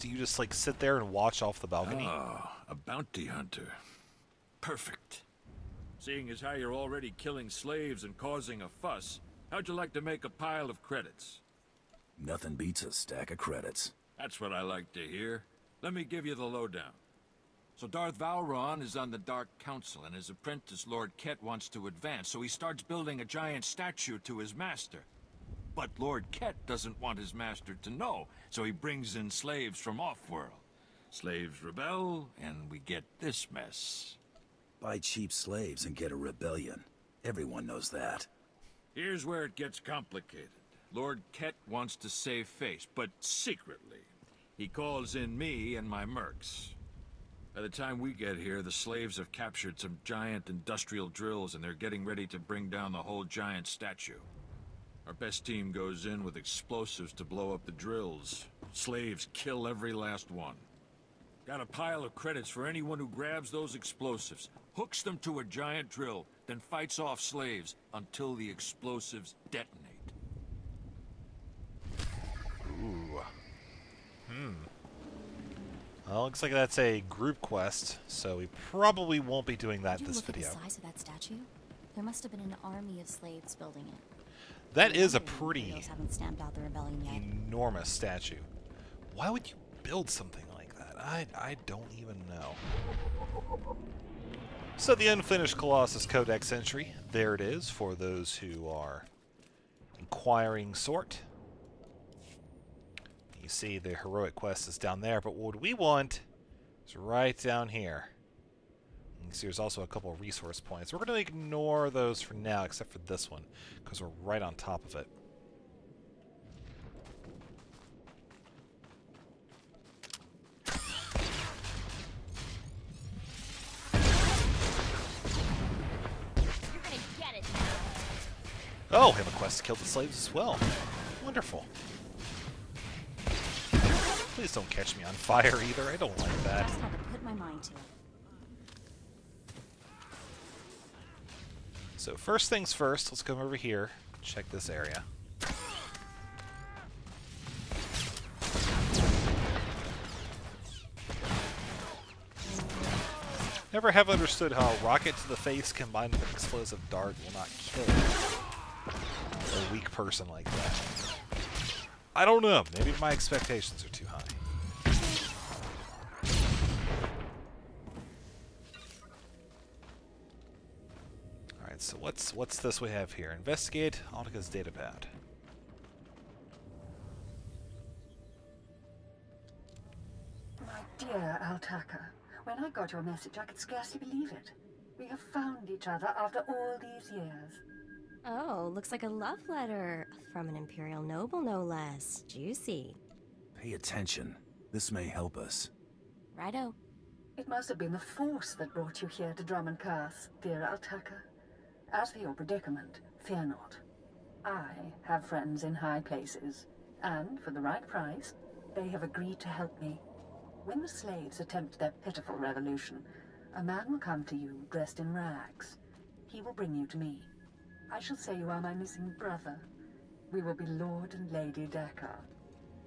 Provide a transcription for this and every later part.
Do you just, like, sit there and watch off the balcony? Ah, a bounty hunter. Perfect. Seeing as how you're already killing slaves and causing a fuss, how'd you like to make a pile of credits? Nothing beats a stack of credits. That's what I like to hear. Let me give you the lowdown. So Darth Vowron is on the Dark Council, and his apprentice Lord Ket wants to advance, so he starts building a giant statue to his master. But Lord Ket doesn't want his master to know, so he brings in slaves from off-world. Slaves rebel, and we get this mess. Buy cheap slaves and get a rebellion. Everyone knows that. Here's where it gets complicated. Lord Ket wants to save face, but secretly. He calls in me and my mercs. By the time we get here, the slaves have captured some giant industrial drills, and they're getting ready to bring down the whole giant statue. Our best team goes in with explosives to blow up the drills. Slaves kill every last one. Got a pile of credits for anyone who grabs those explosives, hooks them to a giant drill, then fights off slaves until the explosives detonate. Ooh. Well, looks like that's a group quest, so we probably won't be doing that this video. Look at the size of that statue? There must have been an army of slaves building it. That is a pretty Haven't stamped out the rebellion yet. enormous statue. Why would you build something like that? I don't even know. So the Unfinished Colossus Codex entry, there it is for those who are inquiring sort. You see the heroic quest is down there, but what we want is right down here. You see there's also a couple of resource points. We're going to ignore those for now, except for this one, because we're right on top of it. You're gonna get it now. Oh, we have a quest to kill the slaves as well. Wonderful. Please don't catch me on fire either. I don't like that. Just had to put my mind to it. So first things first, let's come over here, check this area. Never have understood how a rocket to the face combined with an explosive dart will not kill a weak person like that. I don't know. Maybe my expectations are too high. Alright, so what's this we have here? Investigate Altika's datapad. My dear Altaka, when I got your message, I could scarcely believe it. We have found each other after all these years. Oh, looks like a love letter. From an Imperial noble, no less. Juicy. Pay attention. This may help us. Righto. It must have been the Force that brought you here to Drummond Curse, dear Altaka. As for your predicament, fear not. I have friends in high places, and for the right price, they have agreed to help me. When the slaves attempt their pitiful revolution, a man will come to you dressed in rags. He will bring you to me. I shall say you are my missing brother. We will be Lord and Lady Deckard.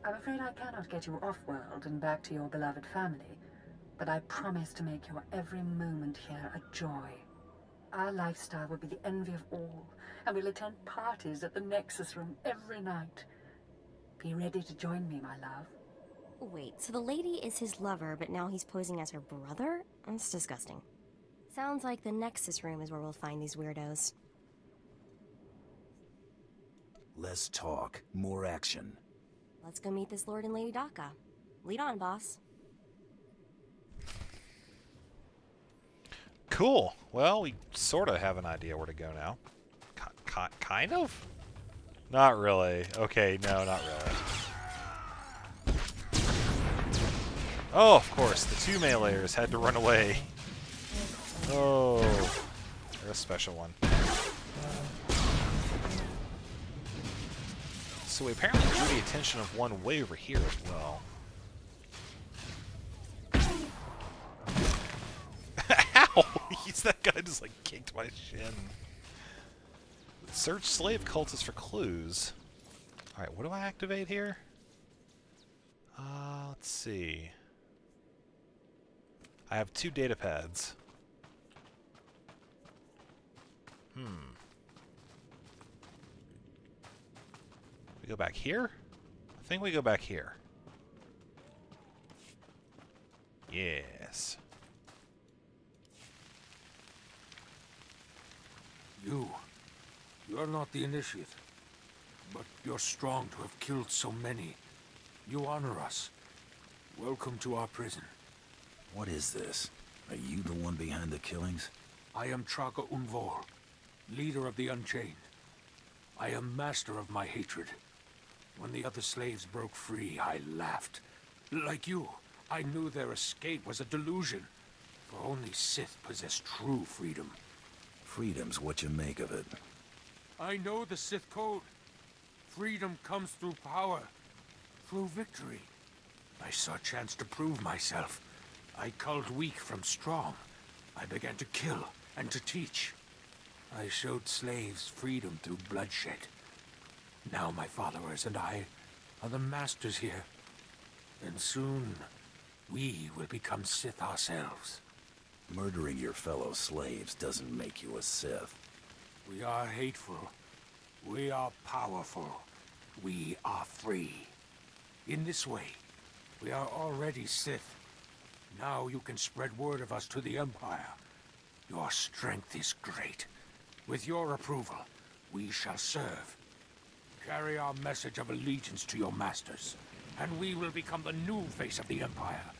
I'm afraid I cannot get you off-world and back to your beloved family, but I promise to make your every moment here a joy. Our lifestyle will be the envy of all, and we'll attend parties at the Nexus Room every night. Be ready to join me, my love. Wait, so the lady is his lover, but now he's posing as her brother? That's disgusting. Sounds like the Nexus Room is where we'll find these weirdos. Less talk, more action. Let's go meet this Lord and Lady Daka. Lead on, boss. Cool. Well, we sort of have an idea where to go now. Kind of? Not really. Okay, no, not really. Oh, of course, the two meleeers had to run away. Oh, they're a special one. So we apparently drew the attention of one way over here as well. Ow! That guy just like kicked my shin. Search slave cultists for clues. Alright, what do I activate here? Let's see. I have 2 data pads. We go back here? I think we go back here. Yes. You're not the initiate, but you're strong to have killed so many. You honor us. Welcome to our prison. What is this? Are you the one behind the killings? I am Traga Unvor, leader of the Unchained. I am master of my hatred. When the other slaves broke free, I laughed. Like you, I knew their escape was a delusion. For only Sith possess true freedom. Freedom's what you make of it. I know the Sith code. Freedom comes through power, through victory. I saw a chance to prove myself. I culled weak from strong. I began to kill and to teach. I showed slaves freedom through bloodshed. Now my followers and I are the masters here. And soon, we will become Sith ourselves. Murdering your fellow slaves doesn't make you a Sith. We are hateful. We are powerful. We are free. In this way, we are already Sith. Now you can spread word of us to the Empire. Your strength is great. With your approval, we shall serve. Carry our message of allegiance to your masters, and we will become the new face of the Empire.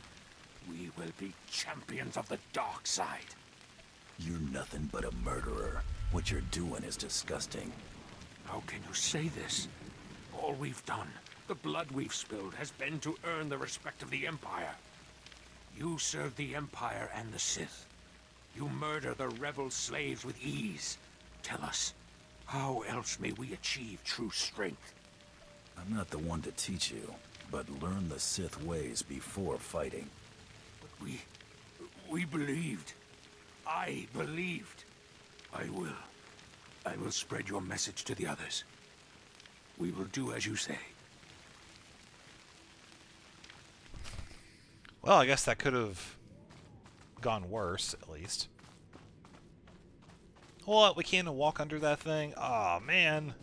We will be champions of the dark side. You're nothing but a murderer. What you're doing is disgusting. How can you say this? All we've done, the blood we've spilled, has been to earn the respect of the Empire. You serve the Empire and the Sith. You murder the rebel slaves with ease. Tell us, how else may we achieve true strength? I'm not the one to teach you, but learn the Sith ways before fighting. We believed. I believed. I will spread your message to the others. We will do as you say. Well, I guess that could have gone worse, at least. What? We can't walk under that thing? Aw, man.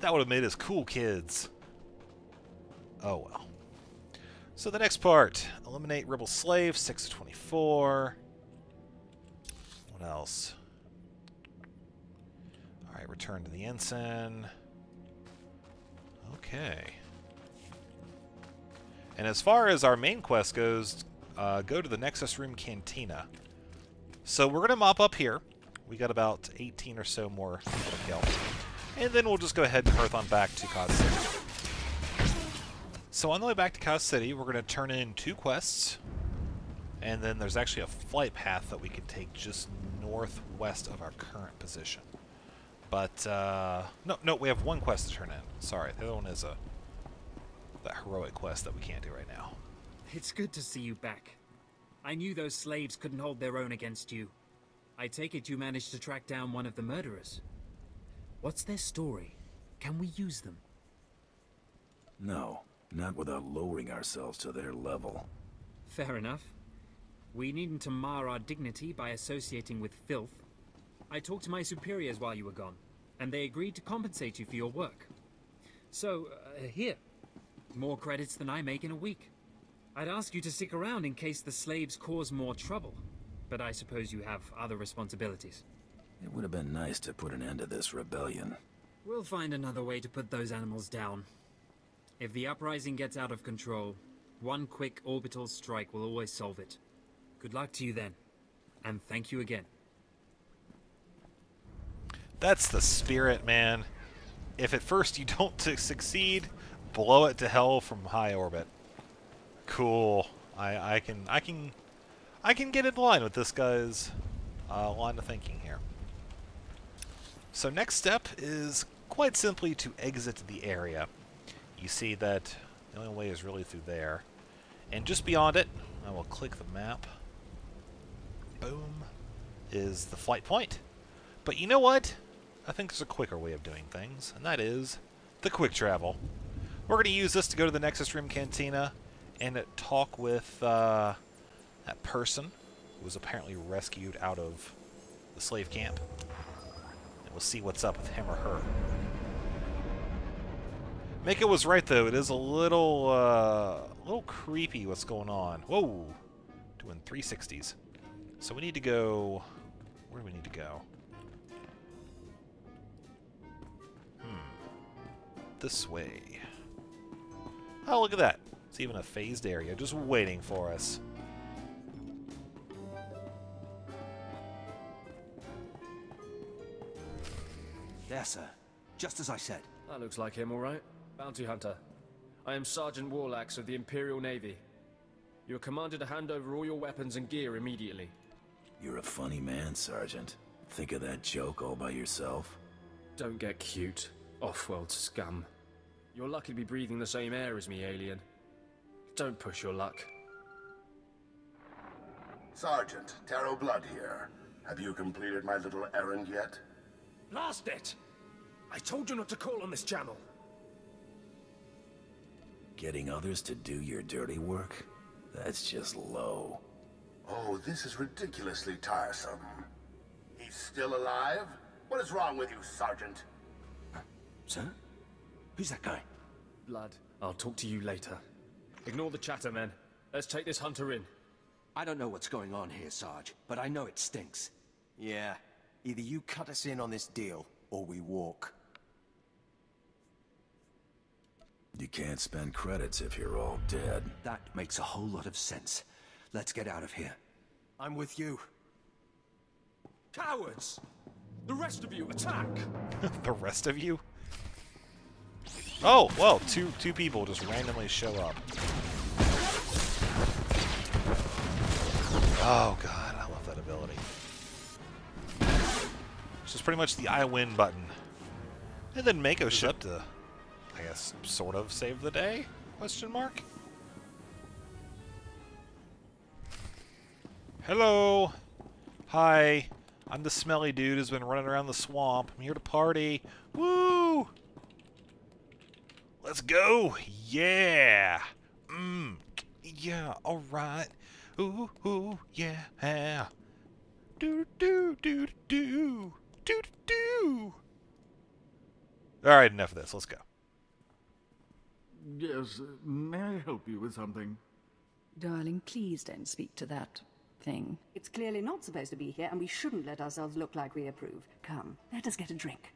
That would have made us cool kids. Oh, well. So the next part. Eliminate rebel slaves, 6 to 24. What else? Alright, return to the ensign. Okay. And as far as our main quest goes, go to the Nexus Room Cantina. So we're going to mop up here. We got about 18 or so more people to kill. And then we'll just go ahead and hearth on back to Cause City. So on the way back to Cause City, we're going to turn in 2 quests. And then there's actually a flight path that we can take just northwest of our current position. But, no, we have 1 quest to turn in. Sorry, the other one is that heroic quest that we can't do right now. It's good to see you back. I knew those slaves couldn't hold their own against you. I take it you managed to track down one of the murderers. What's their story? Can we use them? No, not without lowering ourselves to their level. Fair enough. We needn't to mar our dignity by associating with filth. I talked to my superiors while you were gone, and they agreed to compensate you for your work. So, here. More credits than I make in a week. I'd ask you to stick around in case the slaves cause more trouble, but I suppose you have other responsibilities. It would have been nice to put an end to this rebellion. We'll find another way to put those animals down. If the uprising gets out of control, one quick orbital strike will always solve it. Good luck to you then, and thank you again. That's the spirit, man. If at first you don't succeed, blow it to hell from high orbit. Cool. I can get in line with this guy's line of thinking here. So next step is quite simply to exit the area. You see that the only way is really through there. And just beyond it, I will click the map. Boom. Is the flight point. But you know what? I think there's a quicker way of doing things, and that is the quick travel. We're going to use this to go to the Nexus Room Cantina and talk with that person who was apparently rescued out of the slave camp. And we'll see what's up with him or her. Mika was right, though. It is a little creepy what's going on. Whoa! Doing 360s. So we need to go... Where do we need to go? This way. Oh, look at that. It's even a phased area just waiting for us. There, sir. Just as I said. That looks like him, all right. Bounty hunter. I am Sergeant Warlax of the Imperial Navy. You are commanded to hand over all your weapons and gear immediately. You're a funny man, Sergeant. Think of that joke all by yourself? Don't get cute. Off-world scum. You're lucky to be breathing the same air as me, alien. Don't push your luck. Sergeant, Taro Blood here. Have you completed my little errand yet? Blast it! I told you not to call on this channel. Getting others to do your dirty work? That's just low. Oh, this is ridiculously tiresome. He's still alive? What is wrong with you, Sergeant? Sir? Who's that guy? Blood, I'll talk to you later. Ignore the chatter, men. Let's take this hunter in. I don't know what's going on here, Sarge, but I know it stinks. Yeah. Either you cut us in on this deal, or we walk. You can't spend credits if you're all dead. That makes a whole lot of sense. Let's get out of here. I'm with you. Cowards! The rest of you, attack! The rest of you? Oh, well, two people just randomly show up. Oh god, I love that ability. It's just pretty much the I win button. And then Mako showed up to, I guess, sort of save the day? Question mark? Hello! Hi. I'm the smelly dude who's been running around the swamp. I'm here to party. Woo! Let's go! Yeah! Yeah, alright. Ooh, ooh, yeah. Do do do do do do. Alright, enough of this. Let's go. Yes, may I help you with something? Darling, please don't speak to that thing. It's clearly not supposed to be here, and we shouldn't let ourselves look like we approve. Come, let us get a drink.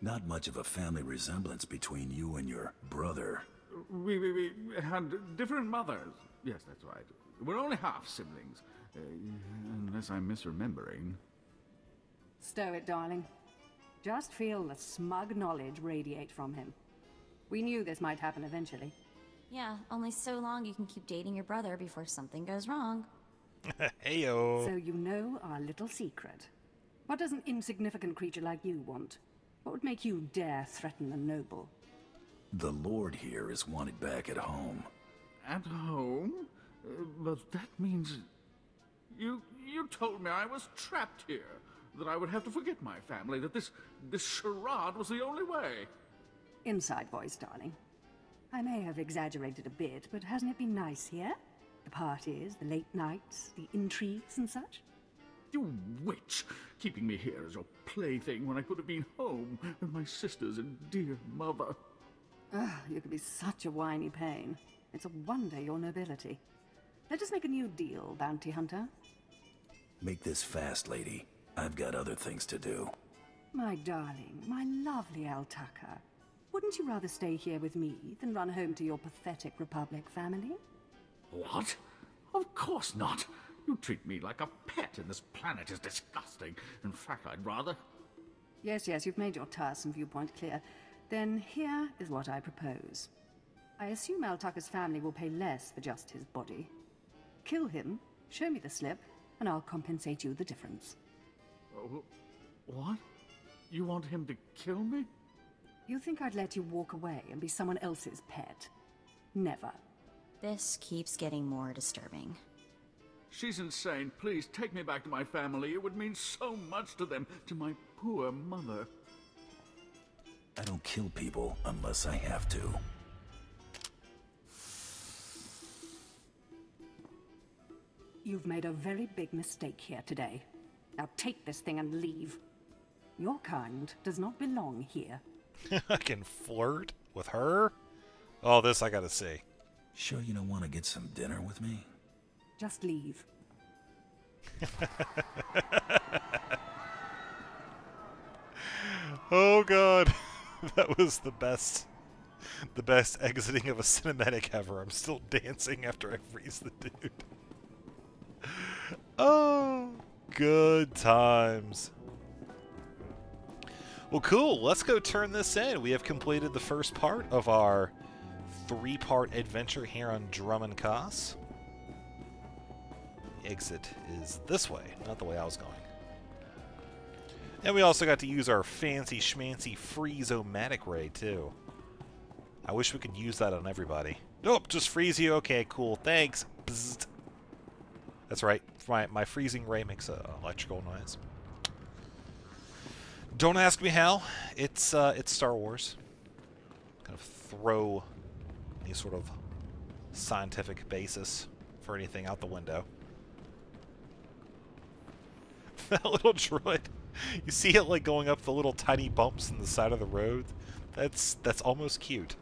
Not much of a family resemblance between you and your brother. We had different mothers. Yes, that's right. We're only half siblings. Unless I'm misremembering. Stow it, darling. Just feel the smug knowledge radiate from him. We knew this might happen eventually. Yeah, only so long you can keep dating your brother before something goes wrong. Heyo. So you know our little secret. What does an insignificant creature like you want? What would make you dare threaten the noble? The Lord here is wanted back at home. At home? But that means... You told me I was trapped here. That I would have to forget my family. That this charade was the only way. Inside voice, darling. I may have exaggerated a bit, but hasn't it been nice here? The parties, the late nights, the intrigues and such? You witch! Keeping me here as your plaything when I could have been home with my sisters and dear mother. Ah, you could be such a whiny pain. It's a wonder your nobility. Let us make a new deal, bounty hunter. Make this fast, lady. I've got other things to do. My darling, my lovely Altaka. Wouldn't you rather stay here with me than run home to your pathetic Republic family? What? Of course not. You treat me like a pet, and this planet is disgusting. In fact, I'd rather... Yes, you've made your tiresome viewpoint clear. Then here is what I propose. I assume Altaka's family will pay less for just his body. Kill him, show me the slip, and I'll compensate you the difference. What? You want him to kill me? You think I'd let you walk away and be someone else's pet? Never. This keeps getting more disturbing. She's insane. Please, take me back to my family. It would mean so much to them, to my poor mother. I don't kill people unless I have to. You've made a very big mistake here today. Now take this thing and leave. Your kind does not belong here. I can flirt with her? Oh, this I gotta see. Sure you don't want to get some dinner with me? Just leave. Oh god. That was the best exiting of a cinematic ever. I'm still dancing after I freeze the dude. Oh, good times. Well, cool. Let's go turn this in. We have completed the first part of our 3-part adventure here on Drum & Kos. The exit is this way, not the way I was going. And we also got to use our fancy schmancy freeze-o-matic ray, too. I wish we could use that on everybody. Nope, just freeze you. Okay, cool. Thanks. Bzzzt. That's right. My freezing ray makes an electrical noise. Don't ask me how. It's Star Wars. Kind of throw any sort of scientific basis for anything out the window. That little droid. You see it like going up the little tiny bumps in the side of the road? That's almost cute.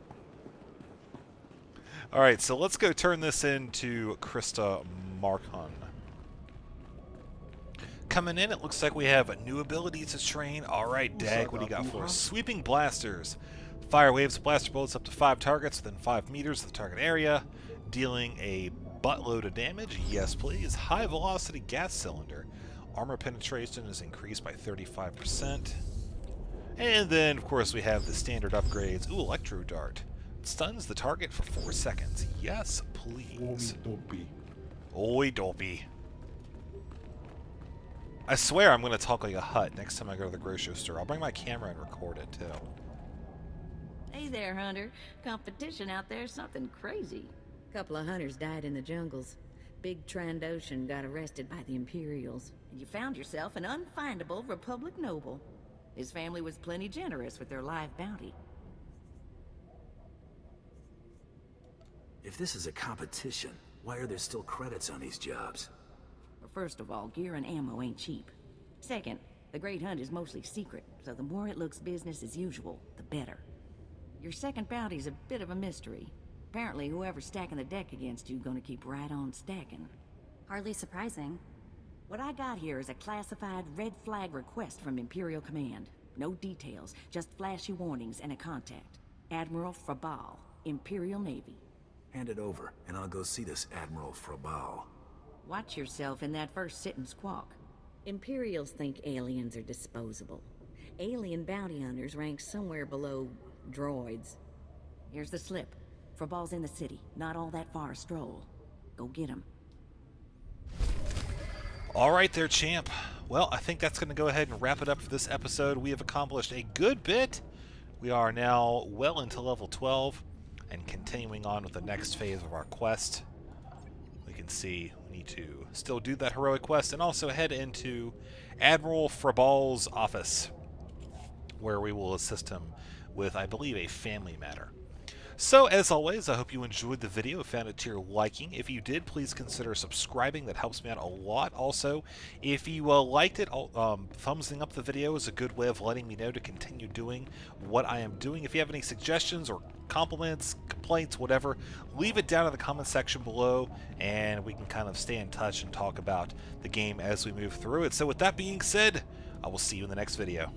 Alright, so let's go turn this into Krista Markhon. Coming in, it looks like we have a new ability to train. Alright, Dag, what do you got for us? Sweeping blasters. Fire waves blaster bullets up to 5 targets within 5 meters of the target area, dealing a buttload of damage. Yes, please. High velocity gas cylinder. Armor penetration is increased by 35%. And then, of course, we have the standard upgrades. Ooh, Electro Dart. Stuns the target for 4 seconds. Yes, please. Oi, dopey. I swear I'm going to talk like a hut next time I go to the grocery store. I'll bring my camera and record it, too. Hey there, Hunter. Competition out there is something crazy. Couple of hunters died in the jungles. Big Trandoshan got arrested by the Imperials. And you found yourself an unfindable Republic noble. His family was plenty generous with their live bounty. If this is a competition, why are there still credits on these jobs? Well, first of all, gear and ammo ain't cheap. Second, the Great Hunt is mostly secret, so the more it looks business as usual, the better. Your second bounty's a bit of a mystery. Apparently, whoever's stacking the deck against you gonna keep right on stacking. Hardly surprising. What I got here is a classified red flag request from Imperial Command. No details, just flashy warnings and a contact. Admiral Frabal, Imperial Navy. Hand it over, and I'll go see this Admiral Frabal. Watch yourself in that first sit and squawk. Imperials think aliens are disposable. Alien bounty hunters rank somewhere below droids. Here's the slip. Frabal's in the city, not all that far a stroll. Go get him. Alright there, champ. Well, I think that's going to go ahead and wrap it up for this episode. We have accomplished a good bit. We are now well into level 12 and continuing on with the next phase of our quest. We can see we need to still do that heroic quest and also head into Admiral Frabal's office, where we will assist him with, I believe, a family matter. So, as always, I hope you enjoyed the video, found it to your liking. If you did, please consider subscribing. That helps me out a lot. Also, if you liked it, thumbsing up the video is a good way of letting me know to continue doing what I am doing. If you have any suggestions or compliments, complaints, whatever, leave it down in the comment section below, and we can kind of stay in touch and talk about the game as we move through it. So with that being said, I will see you in the next video.